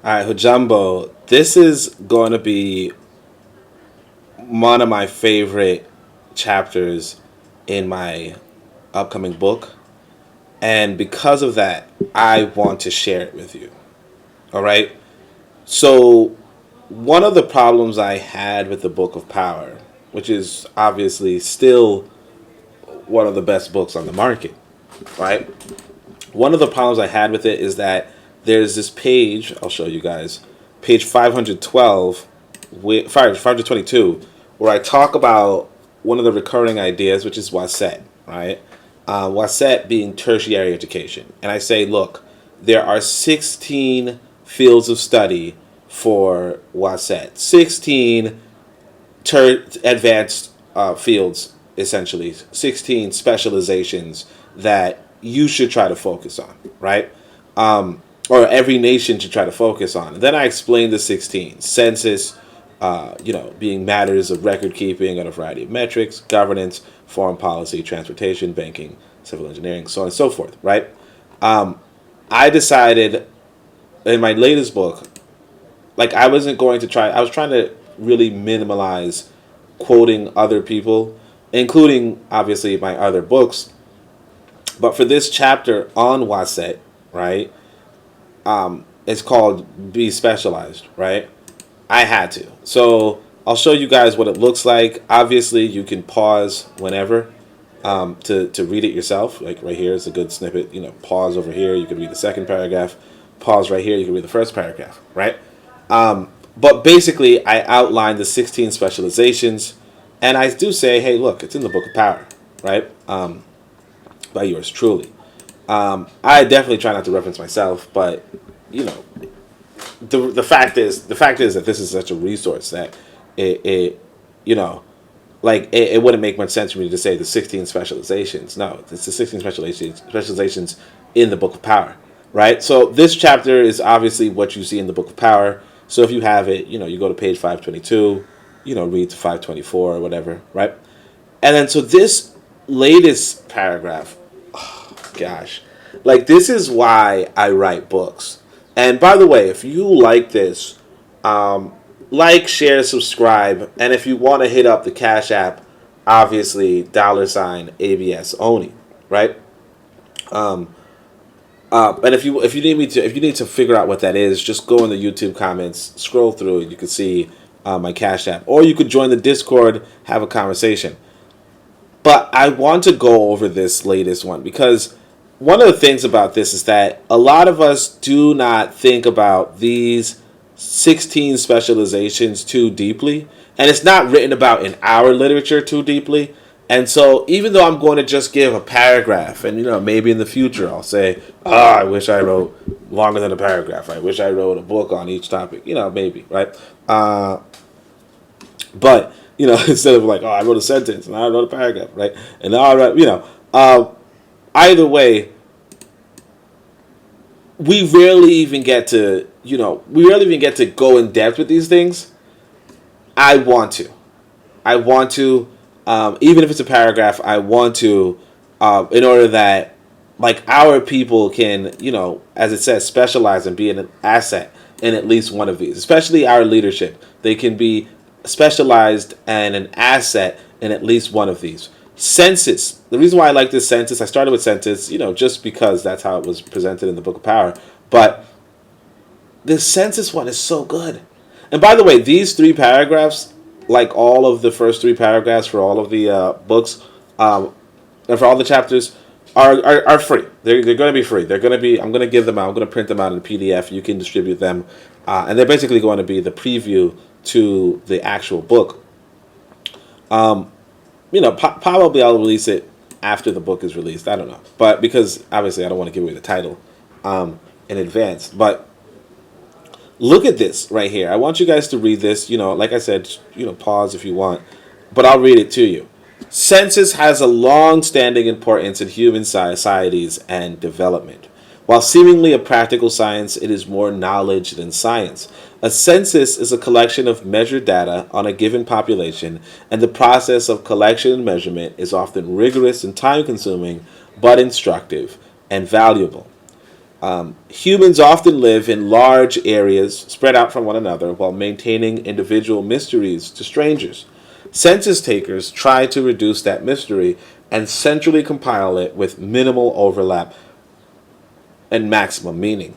All right, Hujambo, this is going to be one of my favorite chapters in my upcoming book. And because of that, I want to share it with you. All right? So, one of the problems I had with the Book of Power, which is obviously still one of the best books on the market, right? One of the problems I had with it is that there's this page, I'll show you guys, page 512, 522, where I talk about one of the recurring ideas, which is Waset, right? Waset being tertiary education. And I say, look, there are 16 fields of study for Waset, 16 advanced fields, essentially, 16 specializations that you should try to focus on, right? Or every nation should try to focus on. And then I explained the 16. Census, being matters of record keeping on a variety of metrics, governance, foreign policy, transportation, banking, civil engineering, so on and so forth, right? I decided in my latest book, like I wasn't going to try, I was trying to really minimalize quoting other people, including obviously my other books. But for this chapter on Waset, right, it's called Be Specialized, right? I had to. So I'll show you guys what it looks like. Obviously, you can pause whenever to read it yourself. Like right here is a good snippet. Pause over here. You can read the second paragraph. Pause right here. You can read the first paragraph, right? But basically, I outlined the 16 specializations. And I do say, hey, look, it's in the Book of Power, right? By yours truly. I definitely try not to reference myself, but you know, the fact is that this is such a resource that it it wouldn't make much sense for me to say the 16 specializations. No, it's the 16 specializations in the Book of Power, right? So this chapter is obviously what you see in the Book of Power. So if you have it, you go to page 522, read to 524 or whatever, right? And then so this latest paragraph, oh, gosh, like this is why I write books. And by the way, if you like this, like, share, subscribe, and if you want to hit up the Cash App, obviously $ABSOni, right? And if you need to figure out what that is, just go in the YouTube comments, scroll through, you can see my Cash App, or you could join the Discord, have a conversation. But I want to go over this latest one because one of the things about this is that a lot of us do not think about these 16 specializations too deeply. And it's not written about in our literature too deeply. And so even though I'm going to just give a paragraph, and maybe in the future I'll say, I wish I wrote longer than a paragraph. I wish I wrote a book on each topic. Maybe, right? But instead of like, I wrote a sentence and I wrote a paragraph, right? And now I write, either way, we rarely even get to, go in depth with these things. I want to, even if it's a paragraph, I want to, in order that, like, our people can, as it says, specialize and be an asset in at least one of these, especially our leadership. They can be specialized and an asset in at least one of these. Census. The reason why I like this census, I started with census, just because that's how it was presented in the Book of Power. But the census one is so good. And by the way, these three paragraphs, like all of the first three paragraphs for all of the books, and for all the chapters, are free. They're going to be free. I'm going to give them out. I'm going to print them out in a PDF. You can distribute them. And they're basically going to be the preview to the actual book. Probably I'll release it after the book is released. I don't know. But because obviously I don't want to give away the title in advance. But look at this right here. I want you guys to read this. Like I said, pause if you want. But I'll read it to you. Census has a long-standing importance in human societies and development. While seemingly a practical science, it is more knowledge than science. A census is a collection of measured data on a given population, and the process of collection and measurement is often rigorous and time-consuming, but instructive and valuable. Humans often live in large areas spread out from one another while maintaining individual mysteries to strangers. Census takers try to reduce that mystery and centrally compile it with minimal overlap and maximum meaning.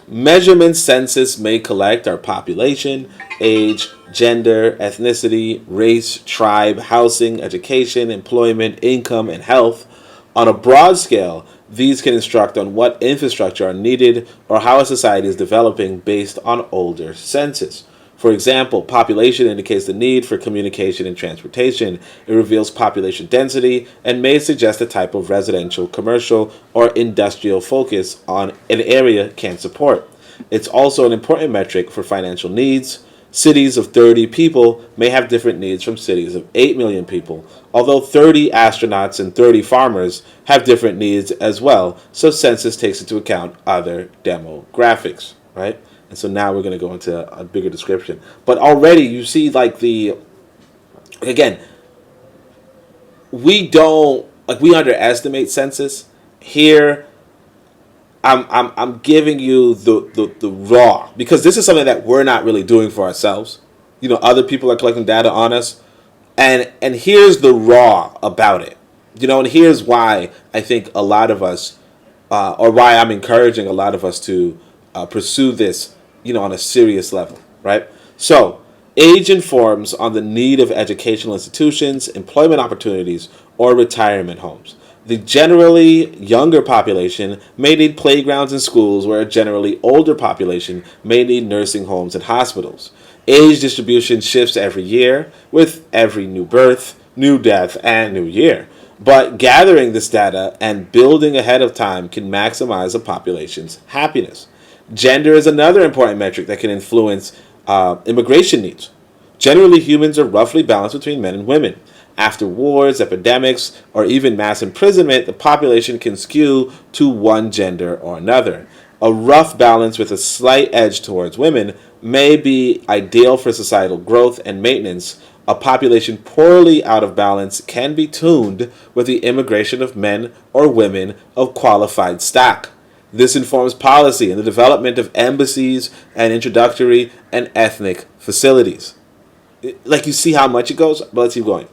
Measurements census may collect our population, age, gender, ethnicity, race, tribe, housing, education, employment, income, and health. On a broad scale, these can instruct on what infrastructure are needed or how a society is developing based on older census. For example, population indicates the need for communication and transportation. It reveals population density and may suggest a type of residential, commercial, or industrial focus on an area can support. It's also an important metric for financial needs. Cities of 30 people may have different needs from cities of 8 million people, although 30 astronauts and 30 farmers have different needs as well, so census takes into account other demographics, right? And so now we're going to go into a bigger description. But already you see again, we underestimate census. Here, I'm giving you the raw, because this is something that we're not really doing for ourselves. Other people are collecting data on us. And here's the raw about it. And here's why I think a lot of us, or why I'm encouraging a lot of us to pursue this on a serious level, right? So, age informs on the need of educational institutions, employment opportunities, or retirement homes. The generally younger population may need playgrounds and schools, where a generally older population may need nursing homes and hospitals. Age distribution shifts every year with every new birth, new death, and new year. But gathering this data and building ahead of time can maximize a population's happiness. Gender is another important metric that can influence immigration needs. Generally, humans are roughly balanced between men and women. After wars, epidemics, or even mass imprisonment, the population can skew to one gender or another. A rough balance with a slight edge towards women may be ideal for societal growth and maintenance. A population poorly out of balance can be tuned with the immigration of men or women of qualified stock. This informs policy and the development of embassies and introductory and ethnic facilities. You see how much it goes? But let's keep going.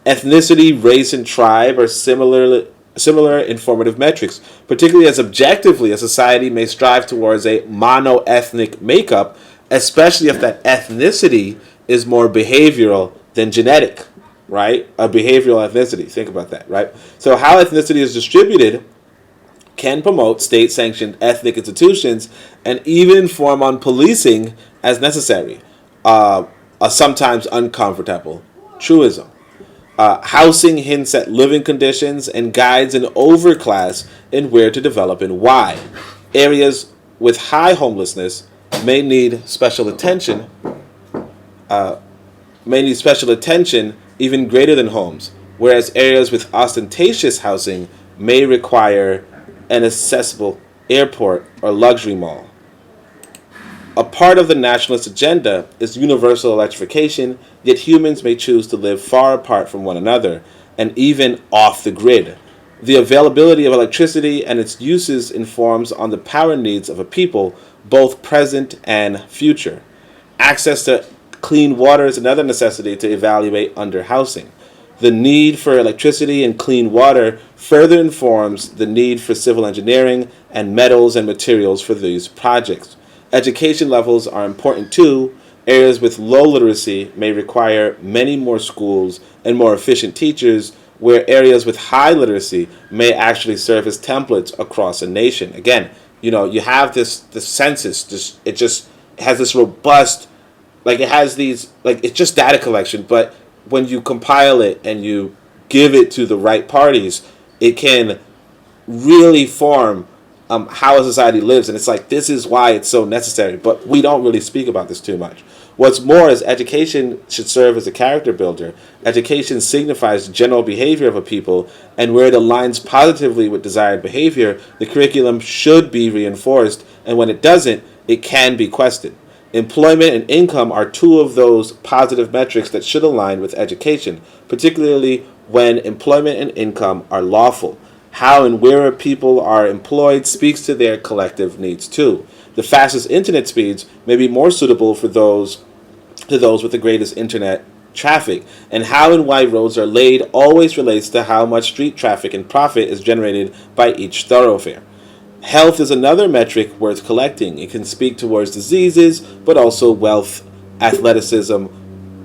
Ethnicity, race, and tribe are similar informative metrics, particularly as objectively a society may strive towards a mono-ethnic makeup, especially if that ethnicity is more behavioral than genetic, right? A behavioral ethnicity. Think about that, right? So how ethnicity is distributed can promote state-sanctioned ethnic institutions and even inform on policing as necessary. A sometimes uncomfortable truism. Housing hints at living conditions and guides an overclass in where to develop and why. Areas with high homelessness may need special attention, even greater than homes, whereas areas with ostentatious housing may require an accessible airport or luxury mall. A part of the nationalist agenda is universal electrification, yet humans may choose to live far apart from one another and even off the grid. The availability of electricity and its uses informs on the power needs of a people, both present and future. Access to clean water is another necessity to evaluate under housing. The need for electricity and clean water further informs the need for civil engineering and metals and materials for these projects. Education levels are important too. Areas with low literacy may require many more schools and more efficient teachers, where areas with high literacy may actually serve as templates across a nation. Again, you have the census, it just has this robust, it's just data collection, but when you compile it and you give it to the right parties, it can really form how a society lives. And it's this is why it's so necessary. But we don't really speak about this too much. What's more is education should serve as a character builder. Education signifies general behavior of a people, and where it aligns positively with desired behavior, the curriculum should be reinforced, and when it doesn't, it can be questioned. Employment and income are two of those positive metrics that should align with education, particularly when employment and income are lawful. How and where people are employed speaks to their collective needs too. The fastest internet speeds may be more suitable for those with the greatest internet traffic, and how and why roads are laid always relates to how much street traffic and profit is generated by each thoroughfare. Health is another metric worth collecting. It can speak towards diseases, but also wealth, athleticism,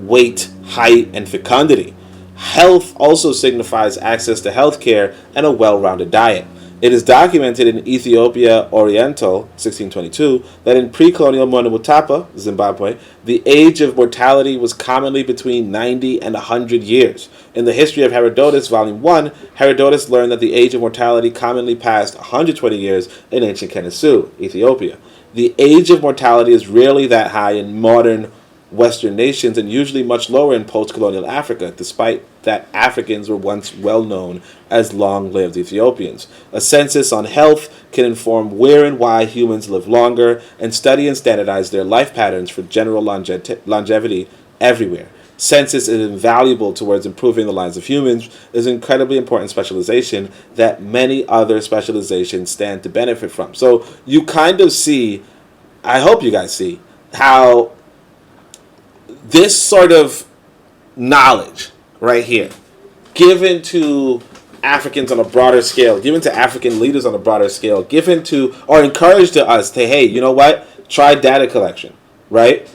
weight, height, and fecundity. Health also signifies access to health care and a well-rounded diet. It is documented in Ethiopia Oriental, 1622, that in pre-colonial Motapa, Zimbabwe, the age of mortality was commonly between 90 and 100 years. In the History of Herodotus, Volume 1, Herodotus learned that the age of mortality commonly passed 120 years in ancient Kennesu, Ethiopia. The age of mortality is rarely that high in modern Western nations and usually much lower in post-colonial Africa, despite that Africans were once well known as long-lived Ethiopians. A census on health can inform where and why humans live longer and study and standardize their life patterns for general longevity everywhere. Census is invaluable towards improving the lives of humans. It is an incredibly important specialization that many other specializations stand to benefit from. So you kind of see, I hope you guys see, how this sort of knowledge right here, given to Africans on a broader scale, given to African leaders on a broader scale, given to or encouraged to us to, hey, you know what? Try data collection, right?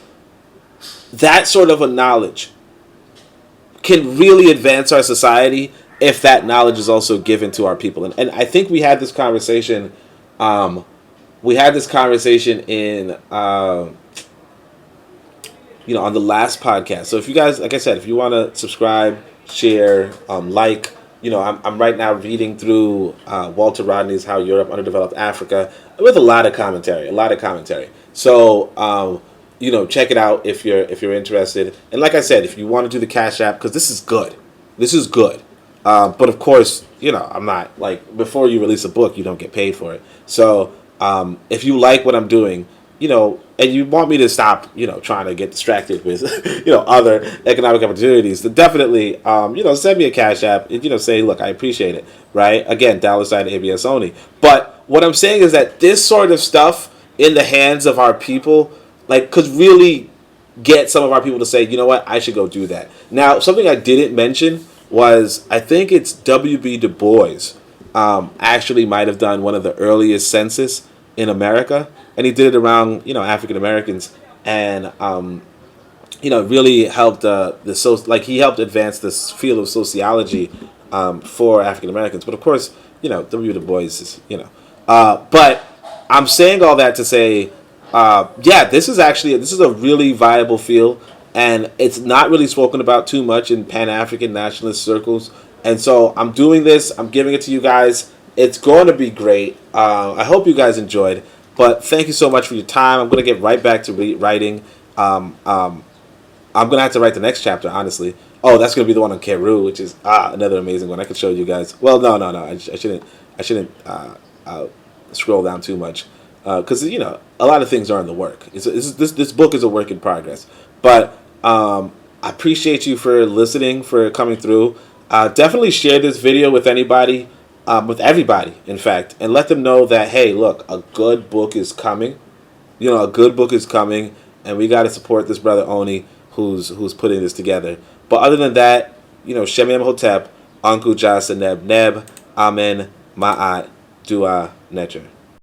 That sort of a knowledge can really advance our society if that knowledge is also given to our people. And I think we had this conversation. We had this conversation in. On the last podcast. So if you guys, like I said, if you want to subscribe, share, like, I'm right now reading through Walter Rodney's How Europe Underdeveloped Africa with a lot of commentary. So, check it out if you're interested. And like I said, if you want to do the Cash App, because this is good. But of course, I'm not, like, before you release a book, you don't get paid for it. So if you like what I'm doing, and you want me to stop, trying to get distracted with, other economic opportunities, then definitely, send me a Cash App and, say, look, I appreciate it, right? Again, $ ABSOni. But what I'm saying is that this sort of stuff in the hands of our people, like, could really get some of our people to say, you know what, I should go do that. Now, something I didn't mention was, I think it's W.B. Du Bois actually might have done one of the earliest census in America. And he did it around, African Americans, and really helped he helped advance this field of sociology for African Americans. But of course, W. Du Bois is, But I'm saying all that to say, this is a really viable field, and it's not really spoken about too much in Pan-African nationalist circles. And so I'm doing this. I'm giving it to you guys. It's going to be great. I hope you guys enjoyed. But thank you so much for your time. I'm going to get right back to writing. I'm going to have to write the next chapter, honestly. Oh, that's going to be the one on Keru, which is another amazing one. I could show you guys. Well, no. I shouldn't scroll down too much. Because, a lot of things are in the work. This book is a work in progress. But I appreciate you for listening, for coming through. Definitely share this video with anybody. With everybody, in fact, and let them know that, hey, look, a good book is coming. And we got to support this brother Oni who's putting this together. But other than that, Shem Hotep, Anku Jasa Neb Neb, Amen, Ma'at, Dua, Necher.